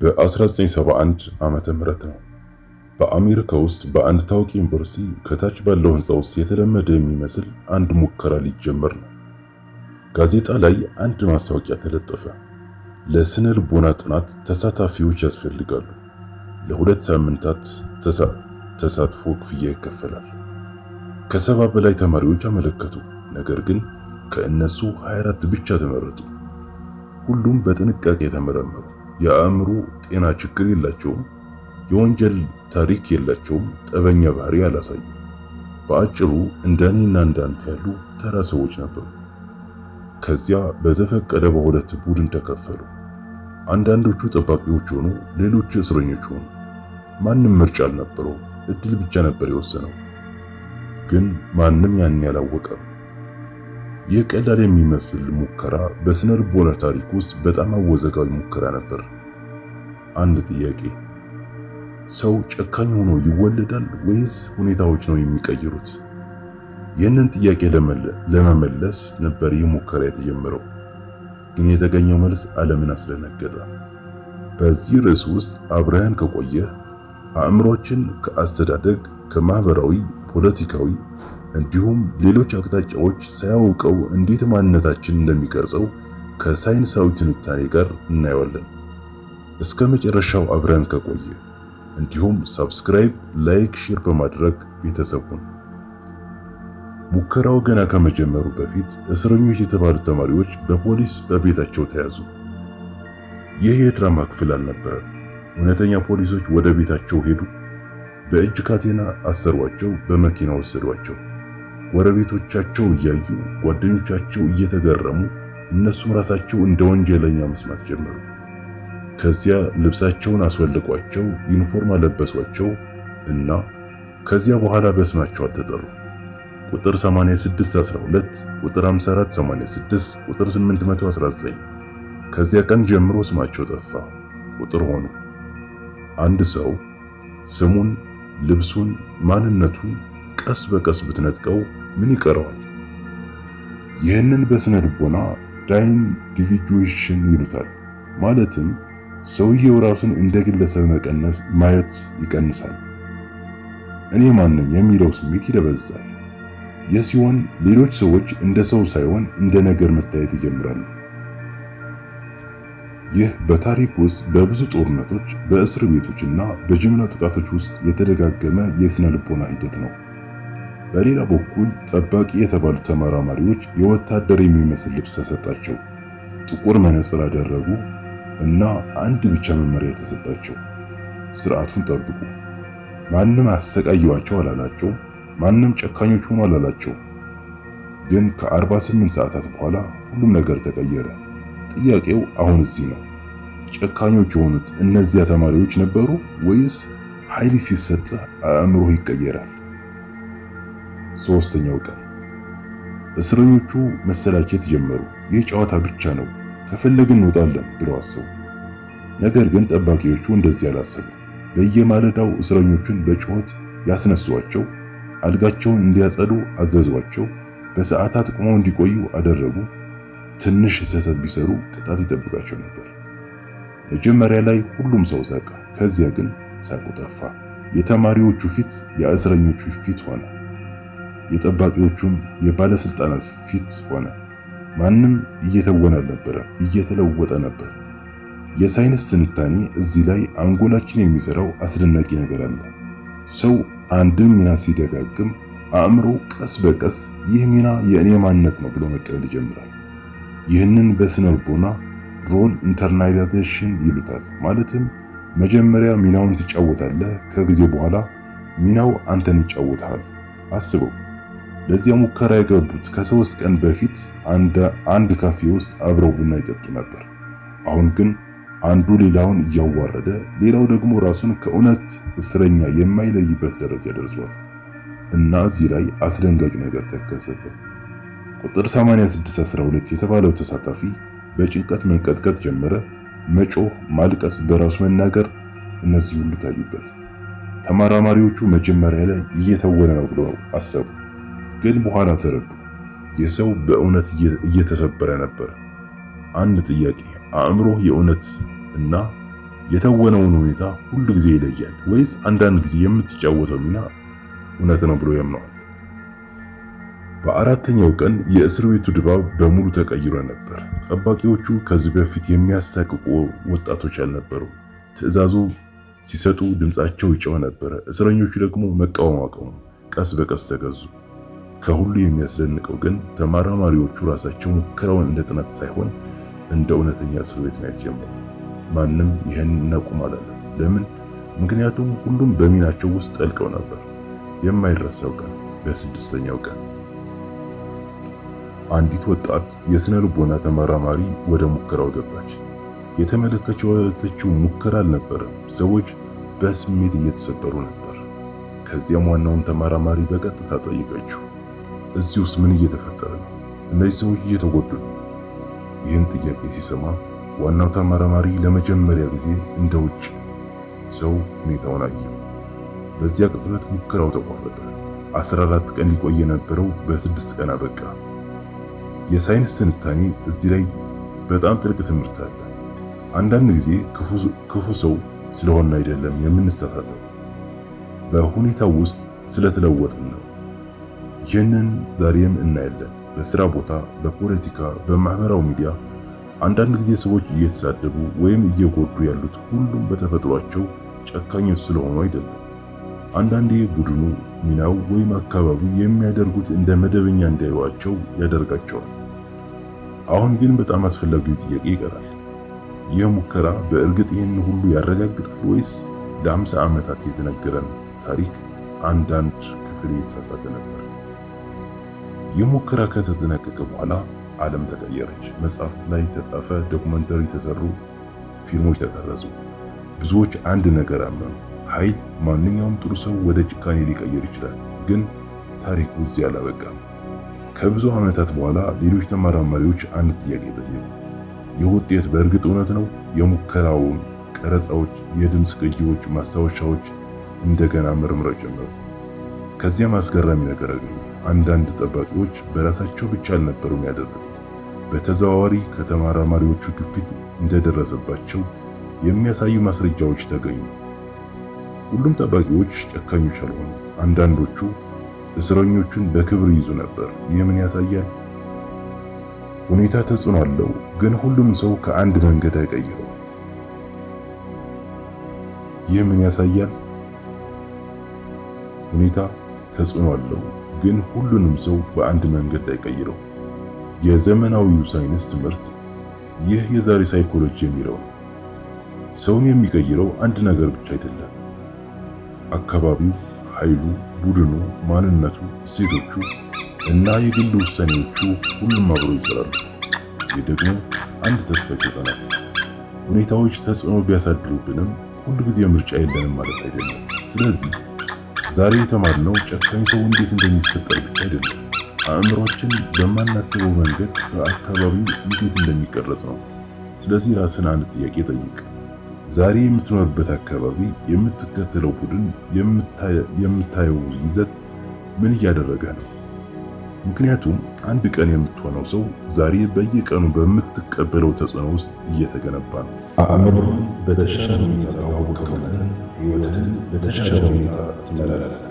በ1971 ዓመተ ምህረት ነው። በአሜሪካ ውስጥ በአንድ ታዋቂ ዩኒቨርሲቲ ከታች ባለው ህንፃ ውስጥ የተለመደ የሚመስል አንድ ሙከራ ሊጀመር ነው። ጋዜጣ ላይ አንድ ማስታወቂያ ተለጠፈ። ለስነ ልቦና ጥናት ተሳታፊዎች ያስፈልጋሉ። ለ2 ሳምንታት ተሳትፎ ክፍያ ይከፈላል። ከ70 በላይ ተማሪዎች አመለከቱ። ነገር ግን ከእነሱ 24 ብቻ ተመረጡ። ሁሉም በጥንቃቄ ተመረመሩ። የአእምሮ ጤና ችግር የላቸውም፣ የወንጀል ታሪክ የላቸውም፣ ጠበኛ ባህሪ አላሳዩ። በአጭሩ እንደኔና እንዳንተ ያሉ ተራ ሰዎች ነበሩ። ከዚያ በዘፈቀደ በሁለት ቡድን ተከፈሉ። አንዳንዶቹ ጠባቂዎች ሆኑ፣ ሌሎቹ እስረኞች ሆኑ። ማንም ምርጫ አልነበረው፣ እድል ብቻ ነበር የወሰነው። ግን ማንም ያን ያላወቀም። ይህ ቀላል የሚመስል ሙከራ በስነ ልቦና ታሪክ ውስጥ በጣም አወዛጋቢ ሙከራ ነበር። አንድ ጥያቄ፣ ሰው ጨካኝ ሆኖ ይወለዳል ወይስ ሁኔታዎች ነው የሚቀይሩት? ይህንን ጥያቄ ለመመለስ ነበር ይህ ሙከራ የተጀመረው። ግን የተገኘው መልስ ዓለምን አስደነገጠ። በዚህ ርዕስ ውስጥ አብረህን ከቆየህ አእምሮችን ከአስተዳደግ፣ ከማህበራዊ፣ ፖለቲካዊ እንዲሁም ሌሎች አቅጣጫዎች ሳያውቀው እንዴት ማንነታችን እንደሚቀርጸው ከሳይንሳዊ ትንታኔ ጋር እናየዋለን። እስከ መጨረሻው አብረን ከቆየ እንዲሁም ሰብስክራይብ፣ ላይክ፣ ሼር በማድረግ ቤተሰቡን። ሙከራው ገና ከመጀመሩ በፊት እስረኞች የተባሉት ተማሪዎች በፖሊስ በቤታቸው ተያዙ። ይህ የድራማ ክፍል አልነበረም። እውነተኛ ፖሊሶች ወደ ቤታቸው ሄዱ። በእጅ ካቴና አሰሯቸው፣ በመኪና ወሰዷቸው። ጎረቤቶቻቸው እያዩ፣ ጓደኞቻቸው እየተገረሙ፣ እነሱም ራሳቸው እንደ ወንጀለኛ መስማት ጀመሩ። ከዚያ ልብሳቸውን አስወልቋቸው፣ ዩኒፎርም አለበሷቸው እና ከዚያ በኋላ በስማቸው አልተጠሩ። ቁጥር 8612፣ ቁጥር 5486፣ ቁጥር 819። ከዚያ ቀን ጀምሮ ስማቸው ጠፋ፣ ቁጥር ሆኑ። አንድ ሰው ስሙን፣ ልብሱን፣ ማንነቱን ቀስ በቀስ ብትነጥቀው ምን ይቀረዋል? ይህንን በስነ ልቦና ዳይንዲቪጁዌሽን ይሉታል። ማለትም ሰውየው ራሱን እንደ ግለሰብ መቀነስ ማየት ይቀንሳል። እኔ ማን ነኝ የሚለው ስሜት ይደበዝዛል። ይህ ሲሆን ሌሎች ሰዎች እንደ ሰው ሳይሆን እንደ ነገር መታየት ይጀምራሉ። ይህ በታሪክ ውስጥ በብዙ ጦርነቶች፣ በእስር ቤቶችና በጅምላ ጥቃቶች ውስጥ የተደጋገመ የስነ ልቦና ሂደት ነው። በሌላ በኩል ጠባቂ የተባሉት ተመራማሪዎች የወታደር የሚመስል ልብስ ተሰጣቸው፣ ጥቁር መነጽር አደረጉ እና አንድ ብቻ መመሪያ ተሰጣቸው። ስርዓቱን ጠብቁ። ማንም አሰቃየዋቸው አላላቸው፣ ማንም ጨካኞች ሆኑ አላላቸው። ግን ከ48 ሰዓታት በኋላ ሁሉም ነገር ተቀየረ። ጥያቄው አሁን እዚህ ነው። ጨካኞች የሆኑት እነዚያ ተማሪዎች ነበሩ ወይስ ኃይል ሲሰጥህ አእምሮህ ይቀየራል? ሶስተኛው ቀን እስረኞቹ መሰላቸት ጀመሩ። ይህ ጨዋታ ብቻ ነው፣ ከፈለግን እንወጣለን ብለው አሰቡ። ነገር ግን ጠባቂዎቹ እንደዚህ አላሰቡ። በየማለዳው እስረኞቹን በጩኸት ያስነሷቸው፣ አልጋቸውን እንዲያጸዱ አዘዟቸው፣ በሰዓታት ቆመው እንዲቆዩ አደረጉ። ትንሽ ስህተት ቢሰሩ ቅጣት ይጠብቃቸው ነበር። መጀመሪያ ላይ ሁሉም ሰው ሳቀ። ከዚያ ግን ሳቁ ጠፋ። የተማሪዎቹ ፊት የእስረኞቹ ፊት ሆነ፣ የጠባቂዎቹም የባለስልጣናት ፊት ሆነ። ማንም እየተወነ አልነበረም፣ እየተለወጠ ነበር። የሳይንስ ትንታኔ እዚህ ላይ አንጎላችን የሚሰራው አስደናቂ ነገር አለ። ሰው አንድን ሚና ሲደጋግም አእምሮ ቀስ በቀስ ይህ ሚና የእኔ ማንነት ነው ብሎ መቀበል ይጀምራል። ይህንን በስነ ልቦና ሮል ኢንተርናላይዜሽን ይሉታል። ማለትም መጀመሪያ ሚናውን ትጫወታለህ፣ ከጊዜ በኋላ ሚናው አንተን ይጫወታል። አስበው፣ ለዚያ ሙከራ የገቡት ከ3 ቀን በፊት አንድ ካፌ ውስጥ አብረው ቡና ይጠጡ ነበር። አሁን ግን አንዱ ሌላውን እያዋረደ፣ ሌላው ደግሞ ራሱን ከእውነት እስረኛ የማይለይበት ደረጃ ደርሷል። እና እዚህ ላይ አስደንጋጭ ነገር ተከሰተ። ቁጥር 8612 የተባለው ተሳታፊ በጭንቀት መንቀጥቀጥ ጀመረ። መጮህ፣ ማልቀስ፣ በራሱ መናገር፣ እነዚህ ሁሉ ታዩበት። ተመራማሪዎቹ መጀመሪያ ላይ እየተወነ ነው ብለው አሰቡ፣ ግን በኋላ ተረዱ። የሰው በእውነት እየተሰበረ ነበር። አንድ ጥያቄ፣ አእምሮህ የእውነት እና የተወነውን ሁኔታ ሁሉ ጊዜ ይለያል ወይስ አንዳንድ ጊዜ የምትጫወተው ሚና እውነት ነው ብሎ ያምነዋል? በአራተኛው ቀን የእስር ቤቱ ድባብ በሙሉ ተቀይሮ ነበር። ጠባቂዎቹ ከዚህ በፊት የሚያሳቅቁ ወጣቶች አልነበሩም። ትዕዛዙ ሲሰጡ ድምጻቸው ይጮህ ነበር። እስረኞቹ ደግሞ መቃወም አቆሙ። ቀስ በቀስ ተገዙ። ከሁሉ የሚያስደንቀው ግን ተመራማሪዎቹ ራሳቸው ሙከራውን እንደ ጥናት ሳይሆን እንደ እውነተኛ እስር ቤት ማየት ጀመሩ። ማንም ይህን እናቁም አላለም። ለምን? ምክንያቱም ሁሉም በሚናቸው ውስጥ ጠልቀው ነበር። የማይረሳው ቀን በስድስተኛው ቀን አንዲት ወጣት የስነ ልቦና ተመራማሪ ወደ ሙከራው ገባች። የተመለከተችው ሙከራ አልነበረም። ሰዎች በስሜት እየተሰበሩ ነበር። ከዚያም ዋናውን ተመራማሪ በቀጥታ ጠየቀችው። እዚህ ውስጥ ምን እየተፈጠረ ነው? እነዚህ ሰዎች እየተጎዱ ነው? ይህን ጥያቄ ሲሰማ ዋናው ተመራማሪ ለመጀመሪያ ጊዜ እንደ ውጭ ሰው ሁኔታውን አየው። በዚያ ቅጽበት ሙከራው ተቋረጠ። 14 ቀን ሊቆይ የነበረው በ6 ቀን አበቃ። የሳይንስ ትንታኔ እዚህ ላይ በጣም ጥልቅ ትምህርት አለ። አንዳንድ ጊዜ ክፉ ሰው ስለሆነ አይደለም የምንሳሳተው፣ በሁኔታው ውስጥ ስለተለወጥን ነው። ይህንን ዛሬም እናያለን። በስራ ቦታ፣ በፖለቲካ፣ በማህበራዊ ሚዲያ አንዳንድ ጊዜ ሰዎች እየተሳደቡ ወይም እየጎዱ ያሉት ሁሉም በተፈጥሯቸው ጨካኞች ስለሆኑ አይደለም። አንዳንዴ ቡድኑ፣ ሚናው ወይም አካባቢው የሚያደርጉት እንደ መደበኛ እንዳይዋቸው ያደርጋቸዋል። አሁን ግን በጣም አስፈላጊው ጥያቄ ይቀራል። ይህ ሙከራ በእርግጥ ይህን ሁሉ ያረጋግጣል ወይስ ለ50 ዓመታት የተነገረን ታሪክ አንዳንድ ክፍል የተሳሳተ ነበር? ይህ ሙከራ ከተጠናቀቀ በኋላ ዓለም ተቀየረች። መጽሐፍ ላይ ተጻፈ፣ ዶክመንተሪ ተሰሩ፣ ፊልሞች ተቀረጹ። ብዙዎች አንድ ነገር አመኑ። ኃይል ማንኛውም ጥሩ ሰው ወደ ጭካኔ ሊቀየር ይችላል። ግን ታሪኩ እዚህ አላበቃም። ከብዙ ዓመታት በኋላ ሌሎች ተመራማሪዎች አንድ ጥያቄ ጠየቁ። ይህ ውጤት በእርግጥ እውነት ነው? የሙከራውን ቀረጻዎች፣ የድምፅ ቅጂዎች፣ ማስታወሻዎች እንደገና መርምረው ጀመሩ። ከዚያም አስገራሚ ነገር አገኙ። አንዳንድ ጠባቂዎች በራሳቸው ብቻ አልነበሩም ያደረጉት። በተዘዋዋሪ ከተመራማሪዎቹ ግፊት እንደደረሰባቸው የሚያሳዩ ማስረጃዎች ተገኙ። ሁሉም ጠባቂዎች ጨካኞች አልሆኑም። አንዳንዶቹ እስረኞቹን በክብር ይዙ ነበር። ይህ ምን ያሳያል? ሁኔታ ተጽዕኖ አለው፣ ግን ሁሉም ሰው ከአንድ መንገድ አይቀይረው። ይህ ምን ያሳያል? ሁኔታ ተጽዕኖ አለው፣ ግን ሁሉንም ሰው በአንድ መንገድ አይቀይረው። የዘመናዊው ሳይንስ ትምህርት ይህ የዛሬ ሳይኮሎጂ የሚለው ነው። ሰውን የሚቀይረው አንድ ነገር ብቻ አይደለም። አካባቢው፣ ኃይሉ፣ ቡድኑ፣ ማንነቱ፣ እሴቶቹ እና የግል ውሳኔዎቹ ሁሉም አብረው ይሰራሉ። ይህ ደግሞ አንድ ተስፋ ይሰጠናል። ሁኔታዎች ተጽዕኖ ቢያሳድሩብንም ሁሉ ጊዜ ምርጫ የለንም ማለት አይደለም። ስለዚህ ዛሬ የተማርነው ጨካኝ ሰው እንዴት እንደሚፈጠር ብቻ አይደለም፣ አእምሮአችን በማናስበው መንገድ በአካባቢው እንዴት እንደሚቀረጽ ነው። ስለዚህ ራስን አንድ ጥያቄ ጠይቅ። ዛሬ የምትኖርበት አካባቢ፣ የምትከተለው ቡድን፣ የምታየው ይዘት ምን እያደረገ ነው? ምክንያቱም አንድ ቀን የምትሆነው ሰው ዛሬ በየቀኑ በምትቀበለው ተጽዕኖ ውስጥ እየተገነባ ነው። አእምሮህን በተሻለ ሁኔታ ካወቅከው ህይወትን በተሻለ ሁኔታ ትመራለህ።